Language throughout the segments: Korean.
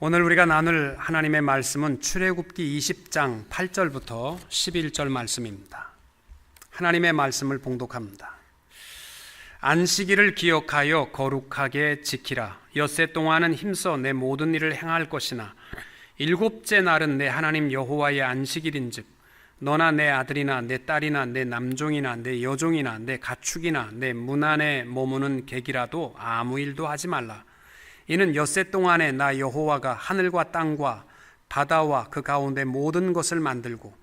오늘 우리가 나눌 하나님의 말씀은 출애굽기 20장 8절부터 11절 말씀입니다. 하나님의 말씀을 봉독합니다. 안식일을 기억하여 거룩하게 지키라. 엿새 동안은 힘써 내 모든 일을 행할 것이나 일곱째 날은 내 하나님 여호와의 안식일인즉 너나 내 아들이나 내 딸이나 내 남종이나 내 여종이나 내 가축이나 내 문 안에 머무는 객이라도 아무 일도 하지 말라. 이는 엿새 동안에 나 여호와가 하늘과 땅과 바다와 그 가운데 모든 것을 만들고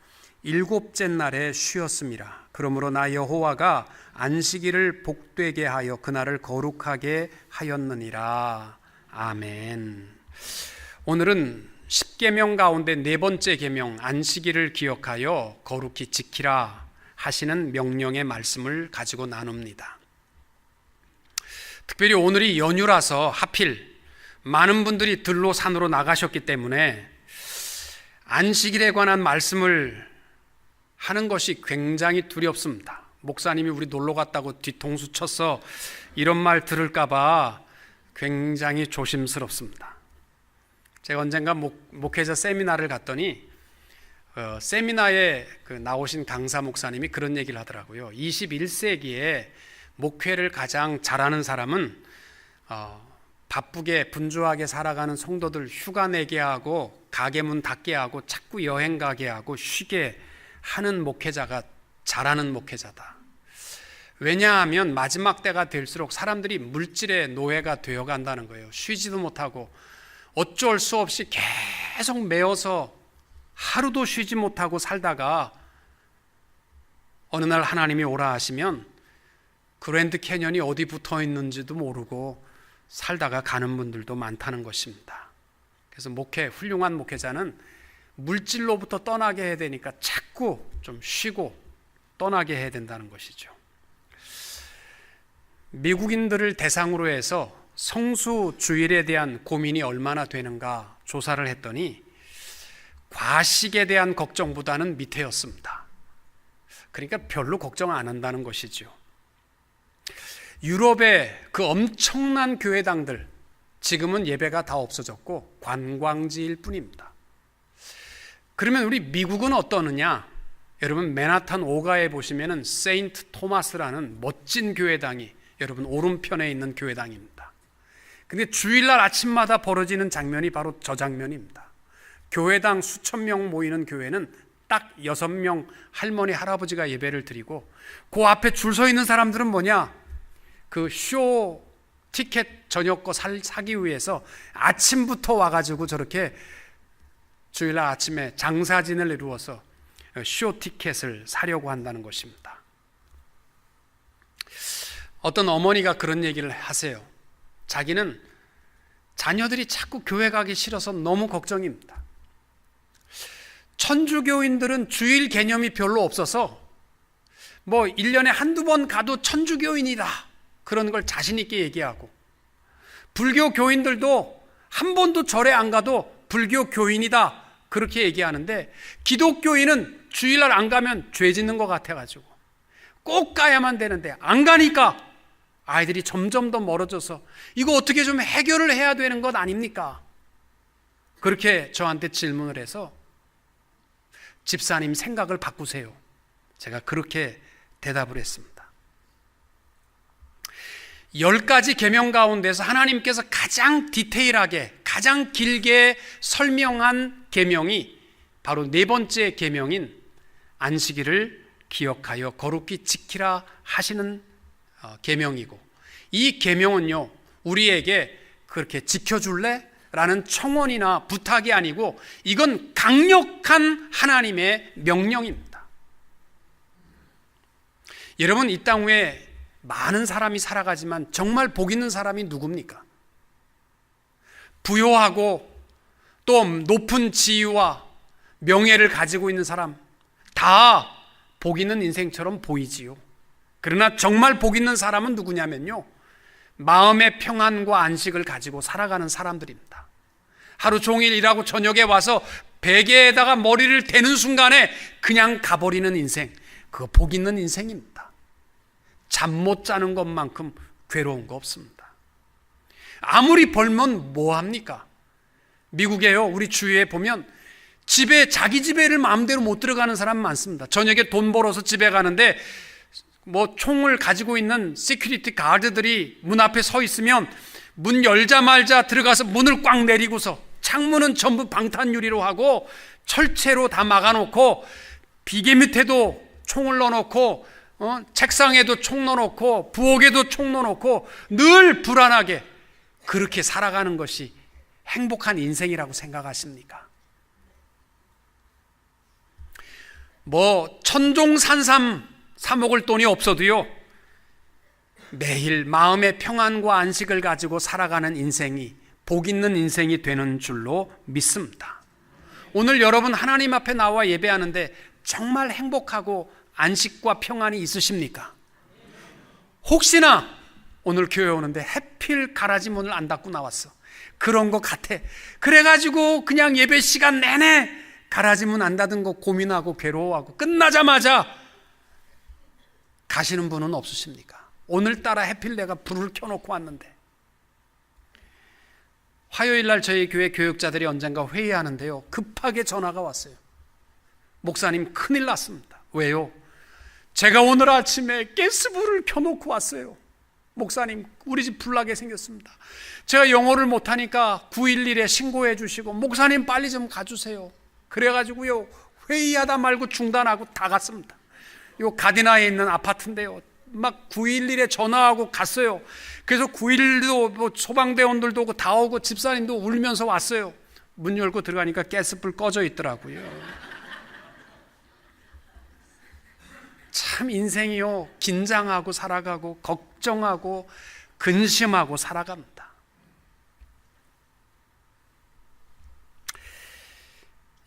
일곱째 날에 쉬었음이라. 그러므로 나 여호와가 안식일을 복되게 하여 그날을 거룩하게 하였느니라. 아멘. 오늘은 10계명 가운데 네 번째 계명 안식일을 기억하여 거룩히 지키라 하시는 명령의 말씀을 가지고 나눕니다. 특별히 오늘이 연휴라서 하필 많은 분들이 들로 산으로 나가셨기 때문에 안식일에 관한 말씀을 하는 것이 굉장히 두렵습니다. 목사님이 우리 놀러 갔다고 뒤통수 쳐서 이런 말 들을까 봐 굉장히 조심스럽습니다. 제가 언젠가 목회자 세미나를 갔더니 세미나에 나오신 강사 목사님이 그런 얘기를 하더라고요. 21세기에 목회를 가장 잘하는 사람은 바쁘게 분주하게 살아가는 성도들 휴가 내게 하고 가게 문 닫게 하고 자꾸 여행 가게 하고 쉬게 하는 목회자가 잘하는 목회자다. 왜냐하면 마지막 때가 될수록 사람들이 물질의 노예가 되어간다는 거예요. 쉬지도 못하고 어쩔 수 없이 계속 매어서 하루도 쉬지 못하고 살다가 어느 날 하나님이 오라 하시면 그랜드 캐년이 어디 붙어 있는지도 모르고 살다가 가는 분들도 많다는 것입니다. 그래서 훌륭한 목회자는 물질로부터 떠나게 해야 되니까 자꾸 좀 쉬고 떠나게 해야 된다는 것이죠. 미국인들을 대상으로 해서 성수주일에 대한 고민이 얼마나 되는가 조사를 했더니 과식에 대한 걱정보다는 밑에였습니다. 그러니까 별로 걱정 안 한다는 것이죠. 유럽의 그 엄청난 교회당들 지금은 예배가 다 없어졌고 관광지일 뿐입니다. 그러면 우리 미국은 어떠느냐? 여러분 맨하탄 오가에 보시면은 세인트 토마스라는 멋진 교회당이 여러분 오른편에 있는 교회당입니다. 근데 주일날 아침마다 벌어지는 장면이 바로 저 장면입니다. 교회당 수천 명 모이는 교회는 딱 6명 할머니 할아버지가 예배를 드리고 그 앞에 줄 서 있는 사람들은 뭐냐? 그 쇼 티켓 저녁 거 사기 위해서 아침부터 와가지고 저렇게 주일날 아침에 장사진을 이루어서 쇼 티켓을 사려고 한다는 것입니다. 어떤 어머니가 그런 얘기를 하세요. 자기는 자녀들이 자꾸 교회 가기 싫어서 너무 걱정입니다. 천주교인들은 주일 개념이 별로 없어서 1년에 한두 번 가도 천주교인이다 그런 걸 자신 있게 얘기하고, 불교 교인들도 한 번도 절에 안 가도 불교 교인이다 그렇게 얘기하는데, 기독교인은 주일날 안 가면 죄 짓는 것 같아가지고 꼭 가야만 되는데 안 가니까 아이들이 점점 더 멀어져서 이거 어떻게 좀 해결을 해야 되는 것 아닙니까? 그렇게 저한테 질문을 해서 집사님 생각을 바꾸세요. 제가 그렇게 대답을 했습니다. 10가지 계명 가운데서 하나님께서 가장 디테일하게 가장 길게 설명한 계명이 바로 네 번째 계명인 안식일을 기억하여 거룩히 지키라 하시는 계명이고, 이 계명은요 우리에게 그렇게 지켜줄래? 라는 청원이나 부탁이 아니고 이건 강력한 하나님의 명령입니다. 여러분, 이 땅 위에 많은 사람이 살아가지만 정말 복 있는 사람이 누굽니까? 부요하고 또 높은 지위와 명예를 가지고 있는 사람 다 복 있는 인생처럼 보이지요. 그러나 정말 복 있는 사람은 누구냐면요, 마음의 평안과 안식을 가지고 살아가는 사람들입니다. 하루 종일 일하고 저녁에 와서 베개에다가 머리를 대는 순간에 그냥 가버리는 인생, 그거 복 있는 인생입니다. 잠 못 자는 것만큼 괴로운 거 없습니다. 아무리 벌면 뭐합니까? 미국에요, 우리 주위에 보면 집에 자기 집에를 마음대로 못 들어가는 사람 많습니다. 저녁에 돈 벌어서 집에 가는데 뭐 총을 가지고 있는 시큐리티 가드들이 문 앞에 서 있으면 문 열자마자 들어가서 문을 꽉 내리고서 창문은 전부 방탄유리로 하고 철채로 다 막아놓고 비계 밑에도 총을 넣어놓고 책상에도 총 넣어놓고 부엌에도 총 넣어놓고 늘 불안하게 그렇게 살아가는 것이 행복한 인생이라고 생각하십니까? 뭐 천종산삼 사 먹을 돈이 없어도요, 매일 마음의 평안과 안식을 가지고 살아가는 인생이 복 있는 인생이 되는 줄로 믿습니다. 오늘 여러분 하나님 앞에 나와 예배하는데 정말 행복하고 안식과 평안이 있으십니까? 혹시나 오늘 교회 오는데 해필 가라지 문을 안 닫고 나왔어, 그런 것 같아. 그래가지고 그냥 예배 시간 내내 가라지 문 안 닫은 거 고민하고 괴로워하고 끝나자마자 가시는 분은 없으십니까? 오늘따라 해필 내가 불을 켜놓고 왔는데. 화요일날 저희 교회 교육자들이 언젠가 회의하는데요, 급하게 전화가 왔어요. 목사님, 큰일 났습니다. 왜요? 제가 오늘 아침에 가스불을 켜놓고 왔어요. 목사님, 우리 집 불나게 생겼습니다. 제가 영어를 못하니까 911에 신고해 주시고 목사님 빨리 좀 가주세요. 그래가지고요, 회의하다 말고 중단하고 다 갔습니다. 요 가디나에 있는 아파트인데요, 막 911에 전화하고 갔어요. 그래서 911도 뭐 소방대원들도 오고 다 오고 집사님도 울면서 왔어요. 문 열고 들어가니까 가스불 꺼져 있더라고요. 참 인생이요, 긴장하고 살아가고 걱정하고 근심하고 살아갑니다.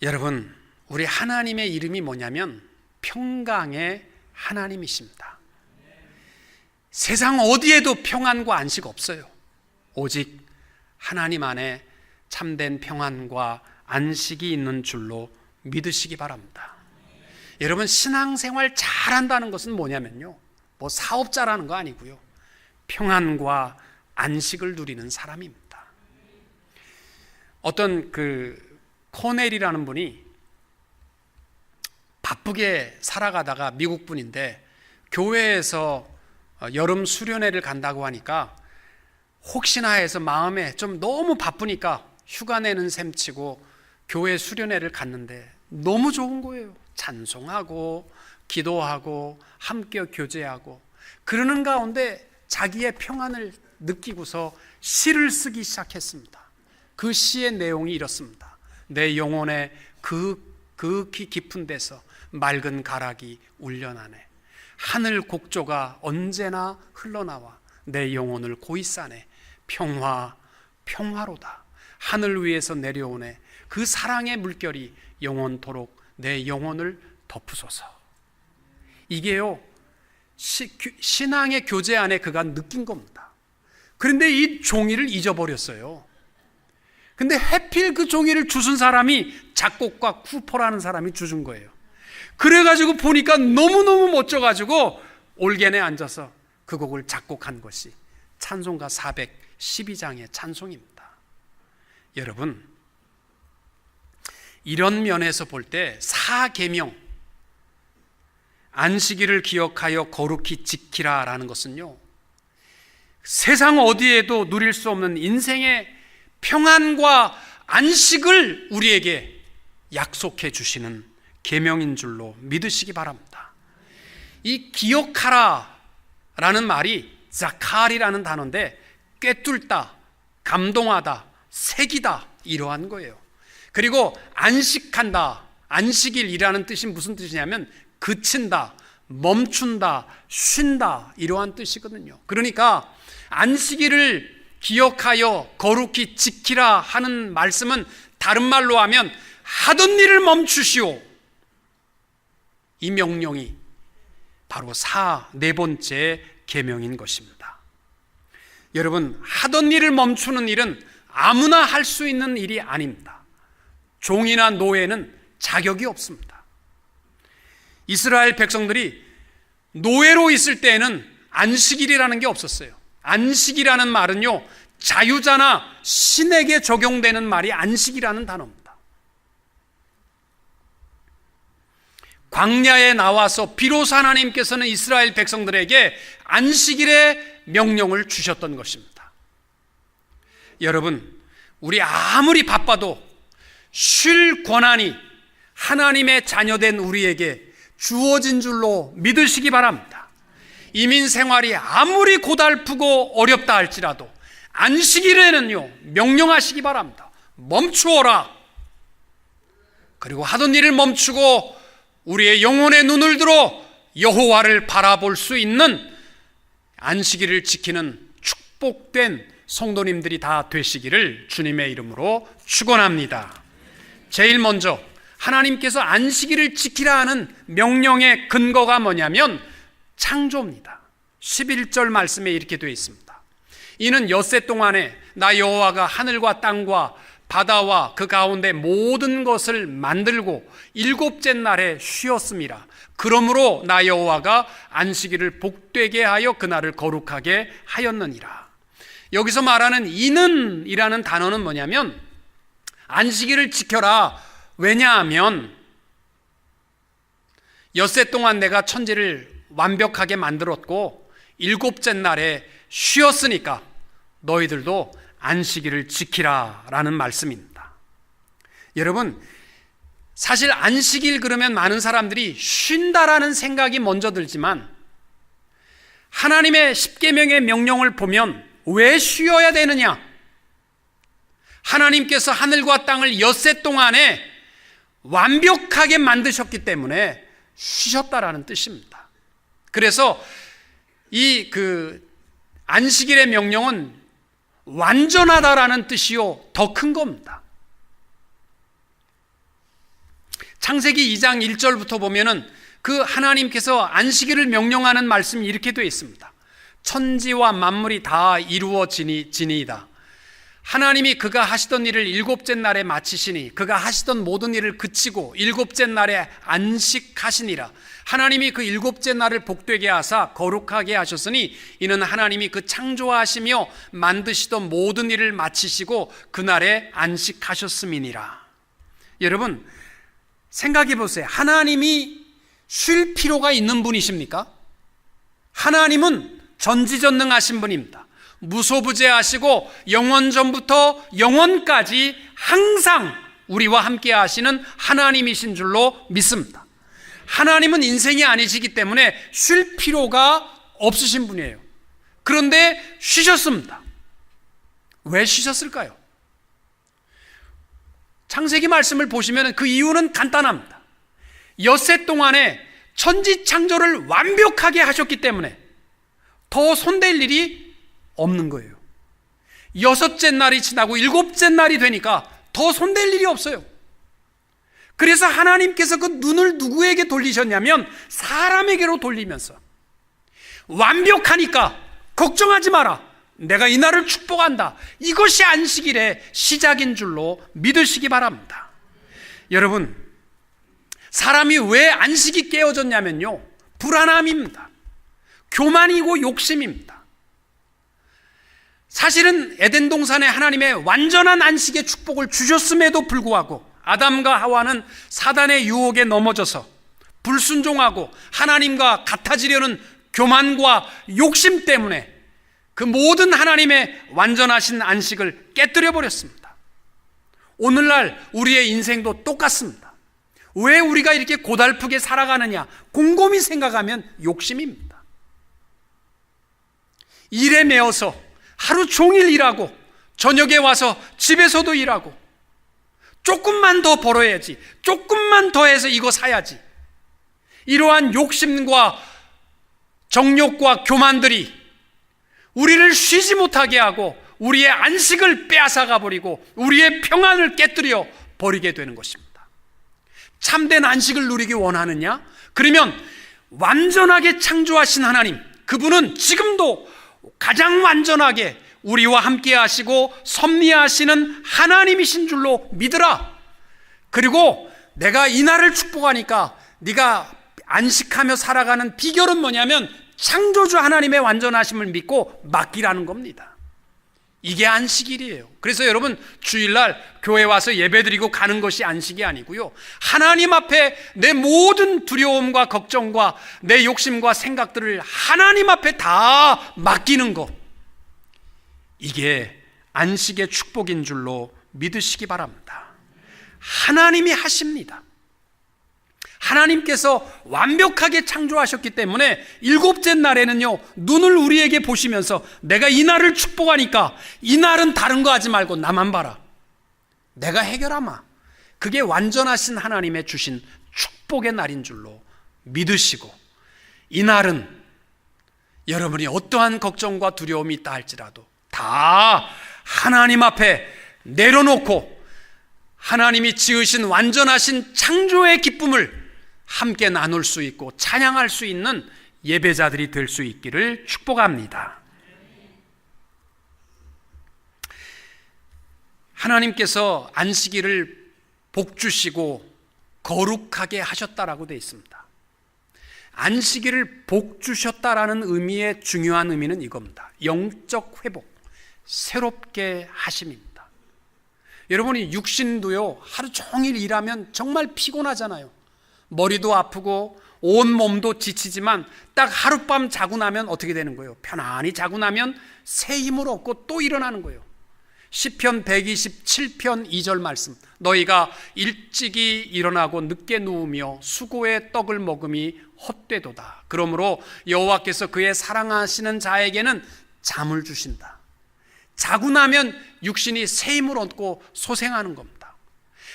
여러분, 우리 하나님의 이름이 뭐냐면 평강의 하나님이십니다. 세상 어디에도 평안과 안식 없어요. 오직 하나님 안에 참된 평안과 안식이 있는 줄로 믿으시기 바랍니다. 여러분, 신앙생활 잘한다는 것은 뭐냐면요, 뭐 사업자라는 거 아니고요, 평안과 안식을 누리는 사람입니다. 어떤 코넬이라는 분이 바쁘게 살아가다가 미국 분인데 교회에서 여름 수련회를 간다고 하니까 혹시나 해서 마음에 좀 너무 바쁘니까 휴가 내는 셈치고 교회 수련회를 갔는데 너무 좋은 거예요. 찬송하고 기도하고 함께 교제하고 그러는 가운데 자기의 평안을 느끼고서 시를 쓰기 시작했습니다. 그 시의 내용이 이렇습니다. 내 영혼의 극히 깊은 데서 맑은 가락이 울려나네. 하늘 곡조가 언제나 흘러나와 내 영혼을 고이 싸네. 평화로다. 하늘 위에서 내려오네. 그 사랑의 물결이 영원토록 내 영혼을 덮으소서. 이게요, 신앙의 교제 안에 그가 느낀 겁니다. 그런데 이 종이를 잊어버렸어요. 근데 해필 그 종이를 주신 사람이 작곡가 쿠퍼라는 사람이 주신 거예요. 그래가지고 보니까 너무너무 멋져가지고 올겐에 앉아서 그 곡을 작곡한 것이 찬송가 412장의 찬송입니다. 여러분, 이런 면에서 볼 때 사계명, 안식일을 기억하여 거룩히 지키라 라는 것은요, 세상 어디에도 누릴 수 없는 인생의 평안과 안식을 우리에게 약속해 주시는 계명인 줄로 믿으시기 바랍니다. 이 기억하라 라는 말이 자칼이라는 단어인데 꿰뚫다, 감동하다, 새기다 이러한 거예요. 그리고 안식한다, 안식일이라는 뜻이 무슨 뜻이냐면 그친다, 멈춘다, 쉰다 이러한 뜻이거든요. 그러니까 안식일을 기억하여 거룩히 지키라 하는 말씀은 다른 말로 하면 하던 일을 멈추시오, 이 명령이 바로 네 번째 계명인 것입니다. 여러분, 하던 일을 멈추는 일은 아무나 할 수 있는 일이 아닙니다. 종이나 노예는 자격이 없습니다. 이스라엘 백성들이 노예로 있을 때에는 안식일이라는 게 없었어요. 안식이라는 말은요, 자유자나 신에게 적용되는 말이 안식이라는 단어입니다. 광야에 나와서 비로소 하나님께서는 이스라엘 백성들에게 안식일의 명령을 주셨던 것입니다. 여러분, 우리 아무리 바빠도 쉴 권한이 하나님의 자녀된 우리에게 주어진 줄로 믿으시기 바랍니다. 이민 생활이 아무리 고달프고 어렵다 할지라도 안식일에는요, 명령하시기 바랍니다. 멈추어라. 그리고 하던 일을 멈추고 우리의 영혼의 눈을 들어 여호와를 바라볼 수 있는 안식일을 지키는 축복된 성도님들이 다 되시기를 주님의 이름으로 축원합니다. 제일 먼저 하나님께서 안식일을 지키라 하는 명령의 근거가 뭐냐면 창조입니다. 11절 말씀에 이렇게 되어 있습니다. 이는 엿새 동안에 나 여호와가 하늘과 땅과 바다와 그 가운데 모든 것을 만들고 일곱째 날에 쉬었음이라. 그러므로 나 여호와가 안식일을 복되게 하여 그날을 거룩하게 하였느니라. 여기서 말하는 이는 이라는 단어는 뭐냐면 안식일을 지켜라. 왜냐하면 엿새 동안 내가 천지를 완벽하게 만들었고 일곱째 날에 쉬었으니까 너희들도 안식일을 지키라 라는 말씀입니다. 여러분, 사실 안식일 그러면 많은 사람들이 쉰다라는 생각이 먼저 들지만 하나님의 십계명의 명령을 보면 왜 쉬어야 되느냐? 하나님께서 하늘과 땅을 엿새 동안에 완벽하게 만드셨기 때문에 쉬셨다라는 뜻입니다. 그래서 이 안식일의 명령은 완전하다라는 뜻이요, 더 큰 겁니다. 창세기 2장 1절부터 보면은 그 하나님께서 안식일을 명령하는 말씀이 이렇게 되어 있습니다. 천지와 만물이 다 이루어지니이다. 하나님이 그가 하시던 일을 일곱째 날에 마치시니 그가 하시던 모든 일을 그치고 일곱째 날에 안식하시니라. 하나님이 그 일곱째 날을 복되게 하사 거룩하게 하셨으니 이는 하나님이 그 창조하시며 만드시던 모든 일을 마치시고 그날에 안식하셨음이니라. 여러분, 생각해 보세요. 하나님이 쉴 필요가 있는 분이십니까? 하나님은 전지전능하신 분입니다. 무소부재하시고 영원전부터 영원까지 항상 우리와 함께 하시는 하나님이신 줄로 믿습니다. 하나님은 인생이 아니시기 때문에 쉴 필요가 없으신 분이에요. 그런데 쉬셨습니다. 왜 쉬셨을까요? 창세기 말씀을 보시면 그 이유는 간단합니다. 엿새 동안에 천지 창조를 완벽하게 하셨기 때문에 더 손댈 일이 없는 거예요. 여섯째 날이 지나고 일곱째 날이 되니까 더 손댈 일이 없어요. 그래서 하나님께서 그 눈을 누구에게 돌리셨냐면 사람에게로 돌리면서 완벽하니까 걱정하지 마라. 내가 이 날을 축복한다. 이것이 안식일의 시작인 줄로 믿으시기 바랍니다. 여러분, 사람이 왜 안식이 깨어졌냐면요, 불안함입니다. 교만이고 욕심입니다. 사실은 에덴 동산에 하나님의 완전한 안식의 축복을 주셨음에도 불구하고 아담과 하와는 사단의 유혹에 넘어져서 불순종하고 하나님과 같아지려는 교만과 욕심 때문에 그 모든 하나님의 완전하신 안식을 깨뜨려 버렸습니다. 오늘날 우리의 인생도 똑같습니다. 왜 우리가 이렇게 고달프게 살아가느냐? 곰곰이 생각하면 욕심입니다. 일에 매여서 하루 종일 일하고 저녁에 와서 집에서도 일하고 조금만 더 벌어야지, 조금만 더 해서 이거 사야지. 이러한 욕심과 정욕과 교만들이 우리를 쉬지 못하게 하고 우리의 안식을 빼앗아가 버리고 우리의 평안을 깨뜨려 버리게 되는 것입니다. 참된 안식을 누리기 원하느냐? 그러면 완전하게 창조하신 하나님, 그분은 지금도 가장 완전하게 우리와 함께 하시고 섭리하시는 하나님이신 줄로 믿으라. 그리고 내가 이 날을 축복하니까 네가 안식하며 살아가는 비결은 뭐냐면 창조주 하나님의 완전하심을 믿고 맡기라는 겁니다. 이게 안식일이에요. 그래서 여러분, 주일날 교회 와서 예배드리고 가는 것이 안식이 아니고요, 하나님 앞에 내 모든 두려움과 걱정과 내 욕심과 생각들을 하나님 앞에 다 맡기는 것, 이게 안식의 축복인 줄로 믿으시기 바랍니다. 하나님이 하십니다. 하나님께서 완벽하게 창조하셨기 때문에 일곱째 날에는요, 눈을 우리에게 보시면서 내가 이 날을 축복하니까 이 날은 다른 거 하지 말고 나만 봐라, 내가 해결하마. 그게 완전하신 하나님의 주신 축복의 날인 줄로 믿으시고, 이 날은 여러분이 어떠한 걱정과 두려움이 있다 할지라도 다 하나님 앞에 내려놓고 하나님이 지으신 완전하신 창조의 기쁨을 함께 나눌 수 있고 찬양할 수 있는 예배자들이 될 수 있기를 축복합니다. 하나님께서 안식일을 복주시고 거룩하게 하셨다라고 되어 있습니다. 안식일을 복주셨다라는 의미의 중요한 의미는 이겁니다. 영적 회복, 새롭게 하심입니다. 여러분이 육신도요, 하루 종일 일하면 정말 피곤하잖아요. 머리도 아프고 온 몸도 지치지만 딱 하룻밤 자고 나면 어떻게 되는 거예요? 편안히 자고 나면 새 힘을 얻고 또 일어나는 거예요. 시편 127편 2절 말씀, 너희가 일찍이 일어나고 늦게 누우며 수고의 떡을 먹음이 헛되도다. 그러므로 여호와께서 그의 사랑하시는 자에게는 잠을 주신다. 자고 나면 육신이 새 힘을 얻고 소생하는 겁니다.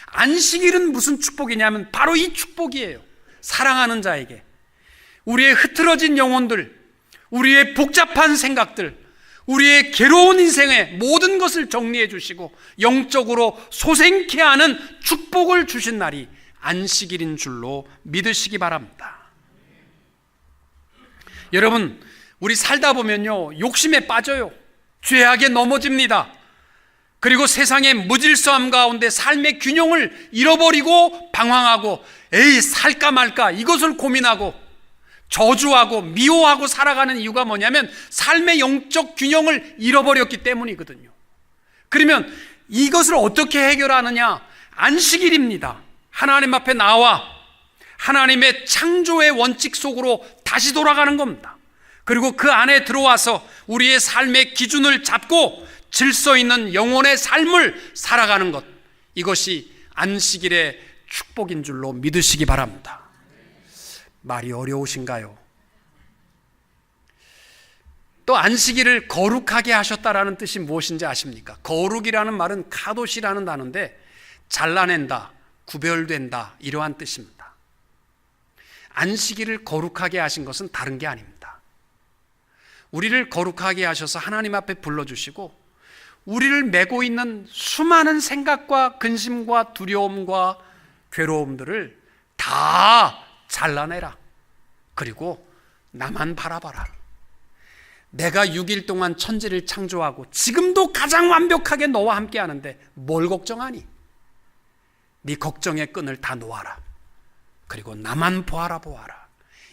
안식일은 무슨 축복이냐면 바로 이 축복이에요. 사랑하는 자에게 우리의 흐트러진 영혼들, 우리의 복잡한 생각들, 우리의 괴로운 인생의 모든 것을 정리해 주시고 영적으로 소생케 하는 축복을 주신 날이 안식일인 줄로 믿으시기 바랍니다. 여러분, 우리 살다 보면요, 욕심에 빠져요. 죄악에 넘어집니다. 그리고 세상의 무질서함 가운데 삶의 균형을 잃어버리고 방황하고, 에이 살까 말까 이것을 고민하고 저주하고 미워하고 살아가는 이유가 뭐냐면 삶의 영적 균형을 잃어버렸기 때문이거든요. 그러면 이것을 어떻게 해결하느냐? 안식일입니다. 하나님 앞에 나와 하나님의 창조의 원칙 속으로 다시 돌아가는 겁니다. 그리고 그 안에 들어와서 우리의 삶의 기준을 잡고 질서 있는 영혼의 삶을 살아가는 것, 이것이 안식일의 축복인 줄로 믿으시기 바랍니다. 말이 어려우신가요? 또 안식일을 거룩하게 하셨다라는 뜻이 무엇인지 아십니까? 거룩이라는 말은 카도시라는 단어인데 잘라낸다, 구별된다, 이러한 뜻입니다. 안식일을 거룩하게 하신 것은 다른 게 아닙니다. 우리를 거룩하게 하셔서 하나님 앞에 불러주시고 우리를 메고 있는 수많은 생각과 근심과 두려움과 괴로움들을 다 잘라내라. 그리고 나만 바라봐라. 내가 6일 동안 천지를 창조하고 지금도 가장 완벽하게 너와 함께 하는데 뭘 걱정하니? 네 걱정의 끈을 다 놓아라. 그리고 나만 보아라.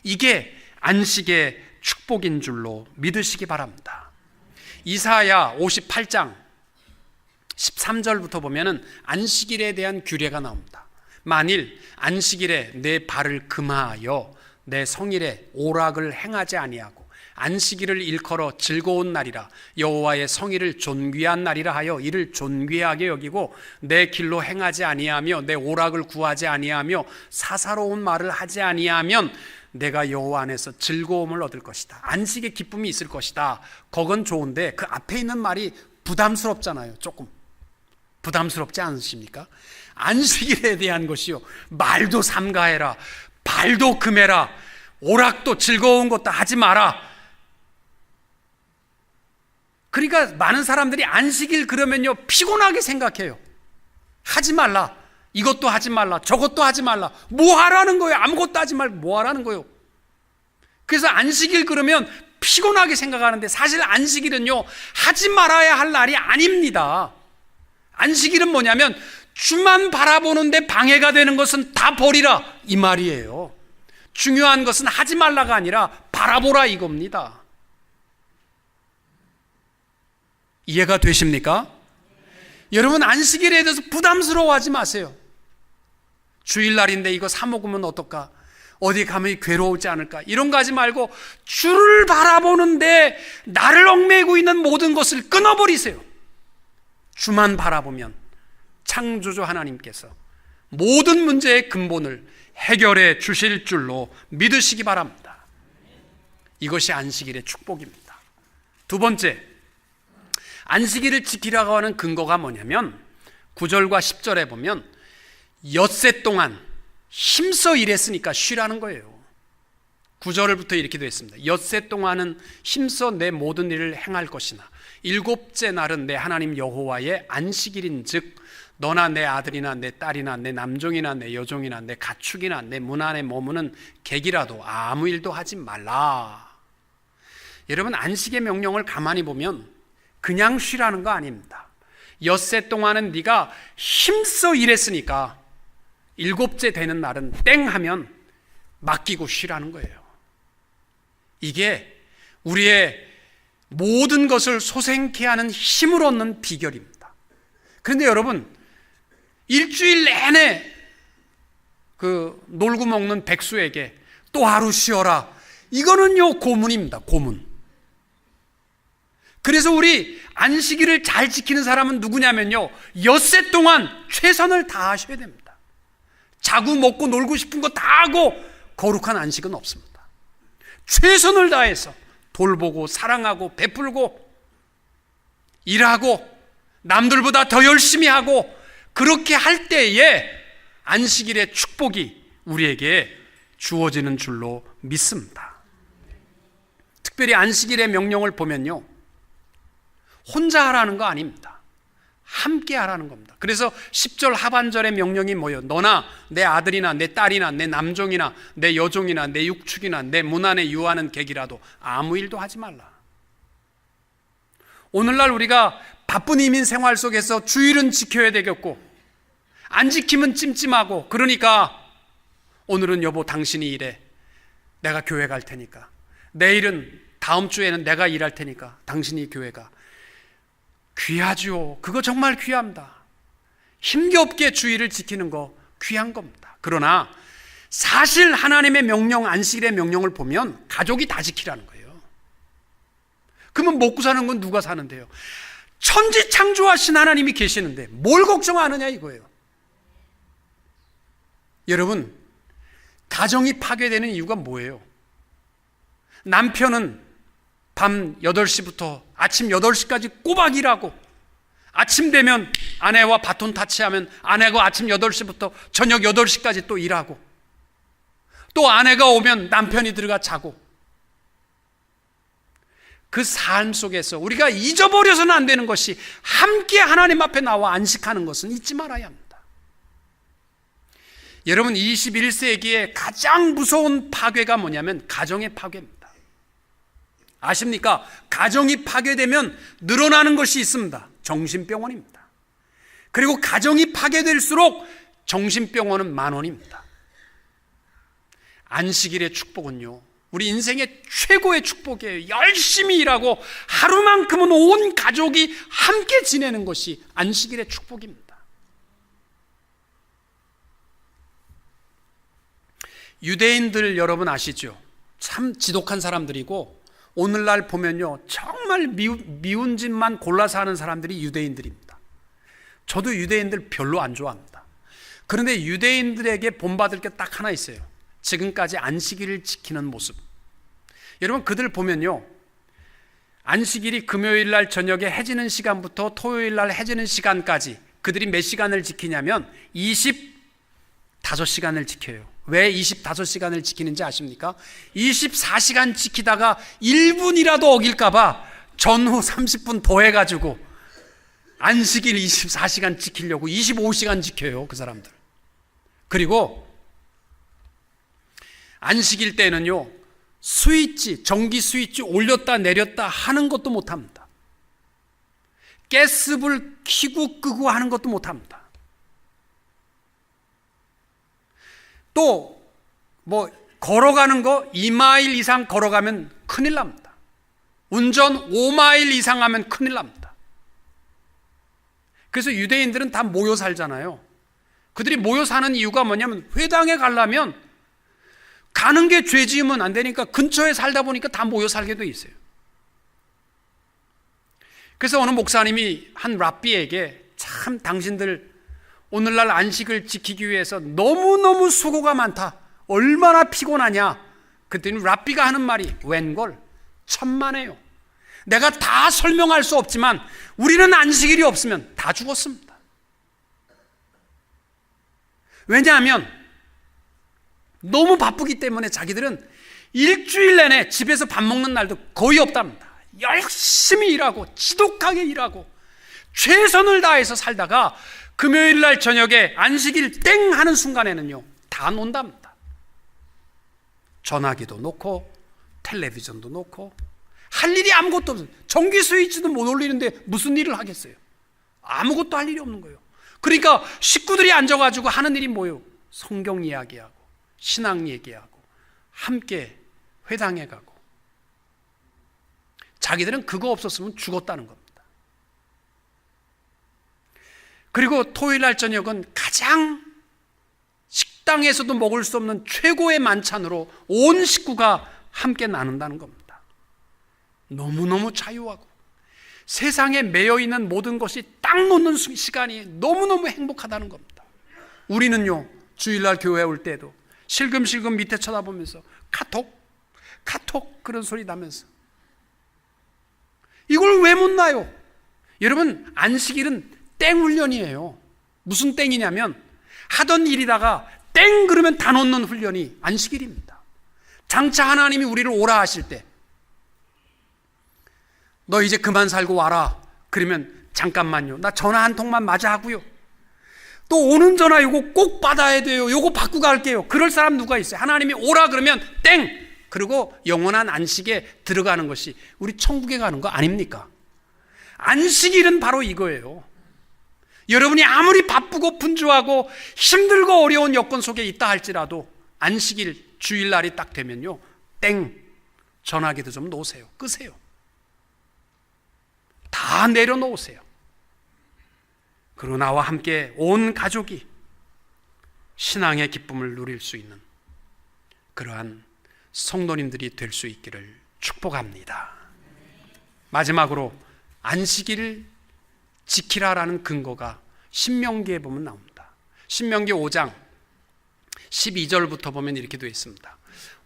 이게 안식의 축복인 줄로 믿으시기 바랍니다. 이사야 58장 13절부터 보면은 안식일에 대한 규례가 나옵니다. 만일 안식일에 내 발을 금하여 내 성일에 오락을 행하지 아니하고 안식일을 일컬어 즐거운 날이라 여호와의 성일을 존귀한 날이라 하여 이를 존귀하게 여기고 내 길로 행하지 아니하며 내 오락을 구하지 아니하며 사사로운 말을 하지 아니하면 내가 여호와 안에서 즐거움을 얻을 것이다. 안식의 기쁨이 있을 것이다. 그건 좋은데 그 앞에 있는 말이 부담스럽잖아요. 조금 부담스럽지 않으십니까? 안식일에 대한 것이요, 말도 삼가해라, 발도 금해라, 오락도 즐거운 것도 하지 마라. 그러니까 많은 사람들이 안식일 그러면요 피곤하게 생각해요. 하지 말라, 이것도 하지 말라, 저것도 하지 말라. 뭐 하라는 거예요? 아무것도 하지 말고 뭐 하라는 거예요? 그래서 안식일 그러면 피곤하게 생각하는데 사실 안식일은요 하지 말아야 할 날이 아닙니다. 안식일은 뭐냐면 주만 바라보는데 방해가 되는 것은 다 버리라, 이 말이에요. 중요한 것은 하지 말라가 아니라 바라보라, 이겁니다. 이해가 되십니까? 여러분, 안식일에 대해서 부담스러워하지 마세요. 주일날인데 이거 사 먹으면 어떨까? 어디 가면 괴로우지 않을까? 이런 거 하지 말고 주를 바라보는데 나를 얽매이고 있는 모든 것을 끊어버리세요. 주만 바라보면 창조주 하나님께서 모든 문제의 근본을 해결해 주실 줄로 믿으시기 바랍니다. 이것이 안식일의 축복입니다. 두 번째, 안식일을 지키라고 하는 근거가 뭐냐면 9절과 10절에 보면 엿새 동안 힘써 일했으니까 쉬라는 거예요. 9절부터 이렇게 되어 있습니다. 엿새 동안은 힘써 내 모든 일을 행할 것이나 일곱째 날은 내 하나님 여호와의 안식일인즉 너나 내 아들이나 내 딸이나 내 남종이나 내 여종이나 내 가축이나 내 문 안에 머무는 객이라도 아무 일도 하지 말라. 여러분, 안식의 명령을 가만히 보면 그냥 쉬라는 거 아닙니다. 엿새 동안은 네가 힘써 일했으니까 일곱째 되는 날은 땡 하면 맡기고 쉬라는 거예요. 이게 우리의 모든 것을 소생케 하는 힘을 얻는 비결입니다. 그런데 여러분, 일주일 내내 놀고 먹는 백수에게 또 하루 쉬어라, 이거는요 고문입니다. 고문. 그래서 우리 안식일을 잘 지키는 사람은 누구냐면요, 엿새 동안 최선을 다하셔야 됩니다. 자고 먹고 놀고 싶은 거 다 하고 거룩한 안식은 없습니다. 최선을 다해서 돌보고 사랑하고 베풀고 일하고 남들보다 더 열심히 하고 그렇게 할 때에 안식일의 축복이 우리에게 주어지는 줄로 믿습니다. 특별히 안식일의 명령을 보면요, 혼자 하라는 거 아닙니다. 함께 하라는 겁니다. 그래서 10절 하반절의 명령이 뭐예요? 너나 내 아들이나 내 딸이나 내 남종이나 내 여종이나 내 육축이나 내 문 안에 유하는 객이라도 아무 일도 하지 말라. 오늘날 우리가 바쁜 이민 생활 속에서 주일은 지켜야 되겠고 안 지키면 찜찜하고, 그러니까 오늘은 여보 당신이 일해, 내가 교회 갈 테니까, 내일은 다음 주에는 내가 일할 테니까 당신이 교회 가. 귀하죠. 그거 정말 귀합니다. 힘겹게 주일을 지키는 거 귀한 겁니다. 그러나 사실 하나님의 명령, 안식일의 명령을 보면 가족이 다 지키라는 거예요. 그러면 먹고 사는 건 누가 사는데요? 천지창조하신 하나님이 계시는데 뭘 걱정하느냐 이거예요. 여러분, 가정이 파괴되는 이유가 뭐예요? 남편은 밤 8시부터 아침 8시까지 꼬박 일하고, 아침 되면 아내와 바톤 타치하면 아내가 아침 8시부터 저녁 8시까지 또 일하고, 또 아내가 오면 남편이 들어가 자고, 그 삶 속에서 우리가 잊어버려서는 안 되는 것이 함께 하나님 앞에 나와 안식하는 것은 잊지 말아야 합니다. 여러분, 21세기의 가장 무서운 파괴가 뭐냐면 가정의 파괴입니다. 아십니까? 가정이 파괴되면 늘어나는 것이 있습니다. 정신병원입니다. 그리고 가정이 파괴될수록 정신병원은 만원입니다. 안식일의 축복은요, 우리 인생의 최고의 축복이에요. 열심히 일하고 하루만큼은 온 가족이 함께 지내는 것이 안식일의 축복입니다. 유대인들 여러분 아시죠? 참 지독한 사람들이고, 오늘날 보면요 정말 미운 짓만 골라서 하는 사람들이 유대인들입니다. 저도 유대인들 별로 안 좋아합니다. 그런데 유대인들에게 본받을 게 딱 하나 있어요. 지금까지 안식일을 지키는 모습. 여러분, 그들 보면요, 안식일이 금요일날 저녁에 해지는 시간부터 토요일날 해지는 시간까지 그들이 몇 시간을 지키냐면 25시간을 지켜요. 왜 25시간을 지키는지 아십니까? 24시간 지키다가 1분이라도 어길까봐 전후 30분 더 해가지고 안식일 24시간 지키려고 25시간 지켜요, 그 사람들. 그리고 안식일 때는요, 스위치, 전기 스위치 올렸다 내렸다 하는 것도 못합니다. 가스불 켜고 끄고 하는 것도 못합니다. 또 걸어가는 거 2마일 이상 걸어가면 큰일 납니다. 운전 5마일 이상 하면 큰일 납니다. 그래서 유대인들은 다 모여 살잖아요. 그들이 모여 사는 이유가 뭐냐면 회당에 가려면 가는 게 죄 지으면 안 되니까 근처에 살다 보니까 다 모여 살게 돼 있어요. 그래서 어느 목사님이 한 랍비에게 참 당신들 오늘날 안식을 지키기 위해서 너무너무 수고가 많다. 얼마나 피곤하냐. 그랬더니 랍비가 하는 말이 웬걸 천만에요. 내가 다 설명할 수 없지만 우리는 안식일이 없으면 다 죽었습니다. 왜냐하면 너무 바쁘기 때문에 자기들은 일주일 내내 집에서 밥 먹는 날도 거의 없답니다. 열심히 일하고 지독하게 일하고 최선을 다해서 살다가 금요일 날 저녁에 안식일 땡 하는 순간에는요 다 논답니다. 전화기도 놓고 텔레비전도 놓고 할 일이 아무것도 없어요. 전기 스위치도 못 올리는데 무슨 일을 하겠어요? 아무것도 할 일이 없는 거예요. 그러니까 식구들이 앉아가지고 하는 일이 뭐예요? 성경 이야기하고 신앙 얘기하고 함께 회당에 가고. 자기들은 그거 없었으면 죽었다는 겁니다. 그리고 토요일 날 저녁은 가장 식당에서도 먹을 수 없는 최고의 만찬으로 온 식구가 함께 나눈다는 겁니다. 너무너무 자유하고 세상에 매여있는 모든 것이 딱 놓는 시간이 너무너무 행복하다는 겁니다. 우리는요 주일날 교회 올 때도 실금실금 밑에 쳐다보면서 카톡 그런 소리 나면서 이걸 왜 못 놔요? 여러분 안식일은 땡 훈련이에요. 무슨 땡이냐면 하던 일이다가 땡 그러면 다 놓는 훈련이 안식일입니다. 장차 하나님이 우리를 오라 하실 때 너 이제 그만 살고 와라. 그러면 잠깐만요. 나 전화 한 통만 마저 하고요. 또 오는 전화 요거 꼭 받아야 돼요. 요거 받고 갈게요. 그럴 사람 누가 있어요? 하나님이 오라 그러면 땡! 그리고 영원한 안식에 들어가는 것이 우리 천국에 가는 거 아닙니까? 안식일은 바로 이거예요. 여러분이 아무리 바쁘고 분주하고 힘들고 어려운 여건 속에 있다 할지라도 안식일 주일날이 딱 되면요 땡! 전화기도 좀 놓으세요. 끄세요. 다 내려놓으세요. 그리고 나와 함께 온 가족이 신앙의 기쁨을 누릴 수 있는 그러한 성도님들이 될 수 있기를 축복합니다. 마지막으로 안식일을 지키라라는 근거가 신명기에 보면 나옵니다. 신명기 5장 12절부터 보면 이렇게 되어 있습니다.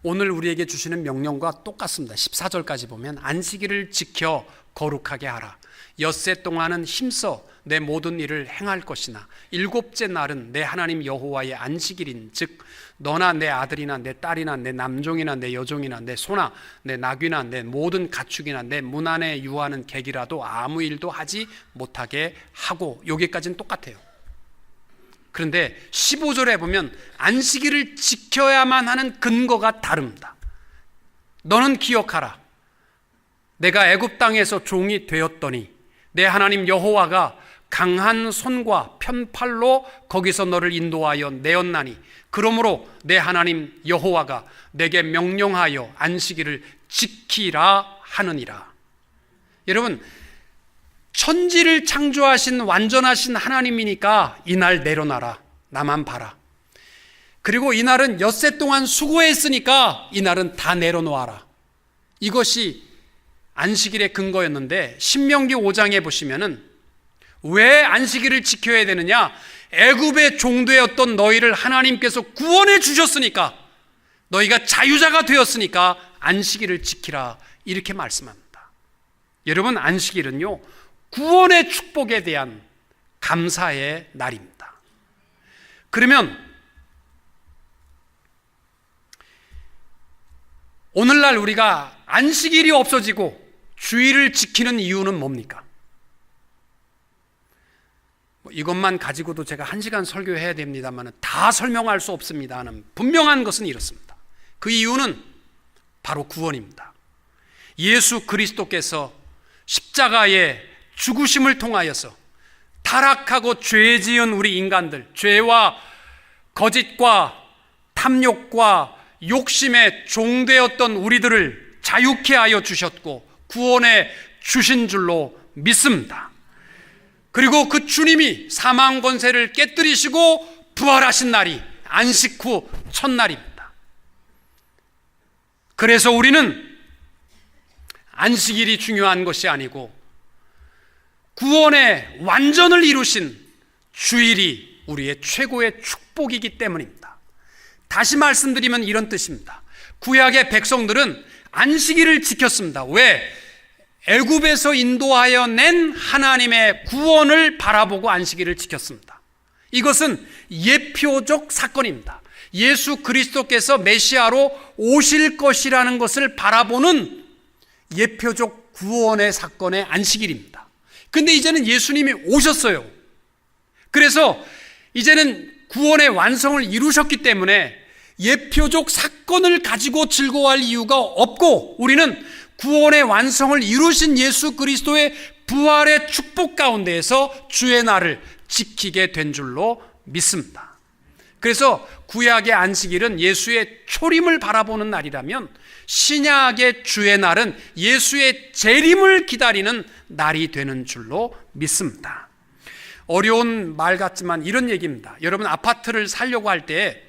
오늘 우리에게 주시는 명령과 똑같습니다. 14절까지 보면 안식일을 지켜 거룩하게 하라. 엿새 동안은 힘써 내 모든 일을 행할 것이나 일곱째 날은 내 하나님 여호와의 안식일인 즉 너나 내 아들이나 내 딸이나 내 남종이나 내 여종이나 내 소나 내 나귀나 내 모든 가축이나 내 문 안에 유하는 객이라도 아무 일도 하지 못하게 하고. 여기까지는 똑같아요. 그런데 15절에 보면 안식일을 지켜야만 하는 근거가 다릅니다. 너는 기억하라. 내가 애굽 땅에서 종이 되었더니 내 하나님 여호와가 강한 손과 편팔로 거기서 너를 인도하여 내었나니 그러므로 내 하나님 여호와가 내게 명령하여 안식일을 지키라 하느니라. 여러분 천지를 창조하신 완전하신 하나님이니까 이날 내려놔라. 나만 봐라. 그리고 이날은 엿새 동안 수고했으니까 이날은 다 내려놓아라. 이것이 안식일의 근거였는데 신명기 5장에 보시면은 왜 안식일을 지켜야 되느냐? 애굽의 종되었던 너희를 하나님께서 구원해 주셨으니까, 너희가 자유자가 되었으니까 안식일을 지키라 이렇게 말씀합니다. 여러분 안식일은요 구원의 축복에 대한 감사의 날입니다. 그러면 오늘날 우리가 안식일이 없어지고 주일을 지키는 이유는 뭡니까? 이것만 가지고도 제가 1시간 설교해야 됩니다만 다 설명할 수 없습니다는 분명한 것은 이렇습니다. 그 이유는 바로 구원입니다. 예수 그리스도께서 십자가의 죽으심을 통하여서 타락하고 죄 지은 우리 인간들, 죄와 거짓과 탐욕과 욕심에 종되었던 우리들을 자유케 하여 주셨고 구원해 주신 줄로 믿습니다. 그리고 그 주님이 사망 권세를 깨뜨리시고 부활하신 날이 안식 후 첫날입니다. 그래서 우리는 안식일이 중요한 것이 아니고 구원의 완전을 이루신 주일이 우리의 최고의 축복이기 때문입니다. 다시 말씀드리면 이런 뜻입니다. 구약의 백성들은 안식일을 지켰습니다. 왜? 애굽에서 인도하여 낸 하나님의 구원을 바라보고 안식일을 지켰습니다. 이것은 예표적 사건입니다. 예수 그리스도께서 메시아로 오실 것이라는 것을 바라보는 예표적 구원의 사건의 안식일입니다. 근데 이제는 예수님이 오셨어요. 그래서 이제는 구원의 완성을 이루셨기 때문에 예표적 사건을 가지고 즐거워할 이유가 없고 우리는 구원의 완성을 이루신 예수 그리스도의 부활의 축복 가운데에서 주의 날을 지키게 된 줄로 믿습니다. 그래서 구약의 안식일은 예수의 초림을 바라보는 날이라면 신약의 주의 날은 예수의 재림을 기다리는 날이 되는 줄로 믿습니다. 어려운 말 같지만 이런 얘기입니다. 여러분 아파트를 사려고 할 때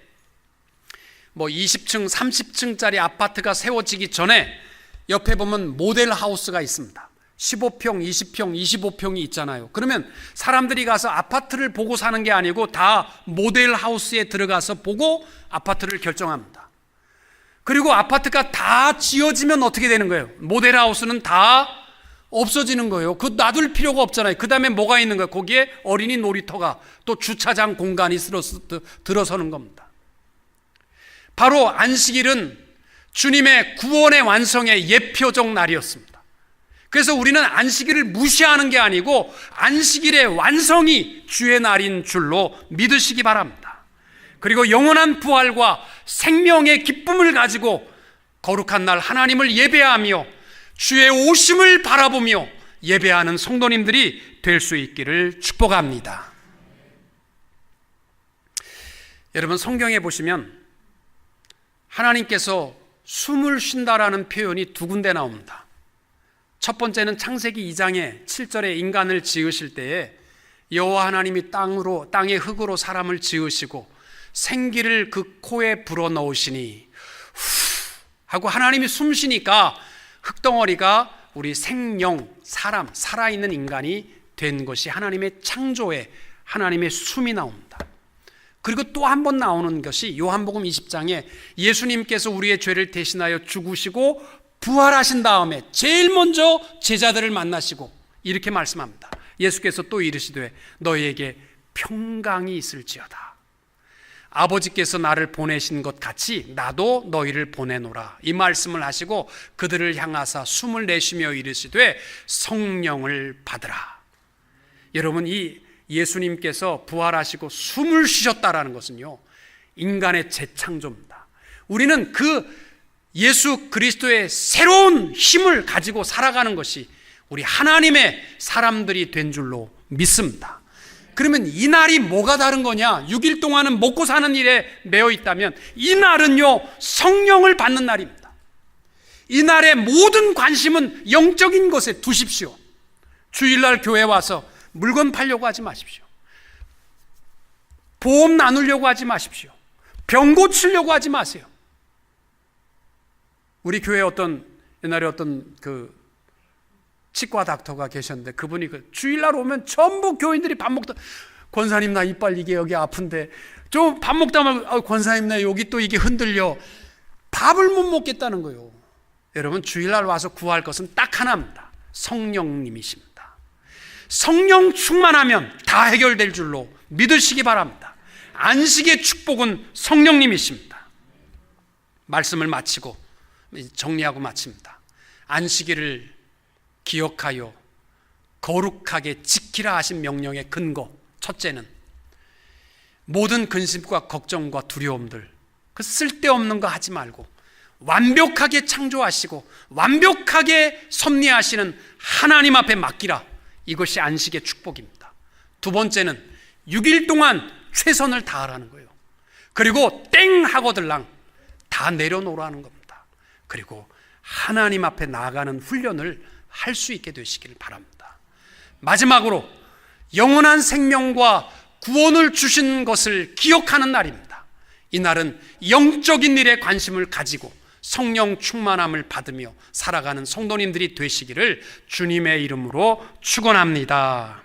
20층, 30층짜리 아파트가 세워지기 전에 옆에 보면 모델 하우스가 있습니다. 15평, 20평, 25평이 있잖아요. 그러면 사람들이 가서 아파트를 보고 사는 게 아니고 다 모델 하우스에 들어가서 보고 아파트를 결정합니다. 그리고 아파트가 다 지어지면 어떻게 되는 거예요? 모델 하우스는 다 없어지는 거예요. 그거 놔둘 필요가 없잖아요. 그 다음에 뭐가 있는 거예요? 거기에 어린이 놀이터가 또 주차장 공간이 들어서는 겁니다. 바로 안식일은 주님의 구원의 완성의 예표적 날이었습니다. 그래서 우리는 안식일을 무시하는 게 아니고 안식일의 완성이 주의 날인 줄로 믿으시기 바랍니다. 그리고 영원한 부활과 생명의 기쁨을 가지고 거룩한 날 하나님을 예배하며 주의 오심을 바라보며 예배하는 성도님들이 될 수 있기를 축복합니다. 여러분 성경에 보시면 하나님께서 숨을 쉰다라는 표현이 두 군데 나옵니다. 첫 번째는 창세기 2장의 7절에 인간을 지으실 때에 여호와 하나님이 땅의 흙으로 사람을 지으시고 생기를 그 코에 불어넣으시니 후 하고 하나님이 숨 쉬니까 흙덩어리가 우리 생명, 사람, 살아있는 인간이 된 것이 하나님의 창조에 하나님의 숨이 나옵니다. 그리고 또 한 번 나오는 것이 요한복음 20장에 예수님께서 우리의 죄를 대신하여 죽으시고 부활하신 다음에 제일 먼저 제자들을 만나시고 이렇게 말씀합니다. 예수께서 또 이르시되 너희에게 평강이 있을지어다. 아버지께서 나를 보내신 것 같이 나도 너희를 보내노라. 이 말씀을 하시고 그들을 향하사 숨을 내쉬며 이르시되 성령을 받으라. 여러분 이 예수님께서 부활하시고 숨을 쉬셨다라는 것은요 인간의 재창조입니다. 우리는 그 예수 그리스도의 새로운 힘을 가지고 살아가는 것이 우리 하나님의 사람들이 된 줄로 믿습니다. 그러면 이 날이 뭐가 다른 거냐? 6일 동안은 먹고 사는 일에 매여 있다면 이 날은요 성령을 받는 날입니다. 이 날의 모든 관심은 영적인 것에 두십시오. 주일날 교회 와서 물건 팔려고 하지 마십시오. 보험 나누려고 하지 마십시오. 병 고치려고 하지 마세요. 우리 교회에 옛날에 어떤 치과 닥터가 계셨는데 그분이 주일날 오면 전부 교인들이 밥 먹다 권사님 나 이빨 이게 여기 아픈데 좀 밥 먹다 말고 권사님 나 여기 또 이게 흔들려. 밥을 못 먹겠다는 거예요. 여러분 주일날 와서 구할 것은 딱 하나입니다. 성령님이십니다. 성령 충만하면 다 해결될 줄로 믿으시기 바랍니다. 안식의 축복은 성령님이십니다. 말씀을 마치고 정리하고 마칩니다. 안식일을 기억하여 거룩하게 지키라 하신 명령의 근거 첫째는 모든 근심과 걱정과 두려움들 그 쓸데없는 거 하지 말고 완벽하게 창조하시고 완벽하게 섭리하시는 하나님 앞에 맡기라. 이것이 안식의 축복입니다. 두 번째는 6일 동안 최선을 다하라는 거예요. 그리고 땡 하고들랑 다 내려놓으라는 겁니다. 그리고 하나님 앞에 나아가는 훈련을 할 수 있게 되시길 바랍니다. 마지막으로 영원한 생명과 구원을 주신 것을 기억하는 날입니다. 이날은 영적인 일에 관심을 가지고 성령 충만함을 받으며 살아가는 성도님들이 되시기를 주님의 이름으로 축원합니다.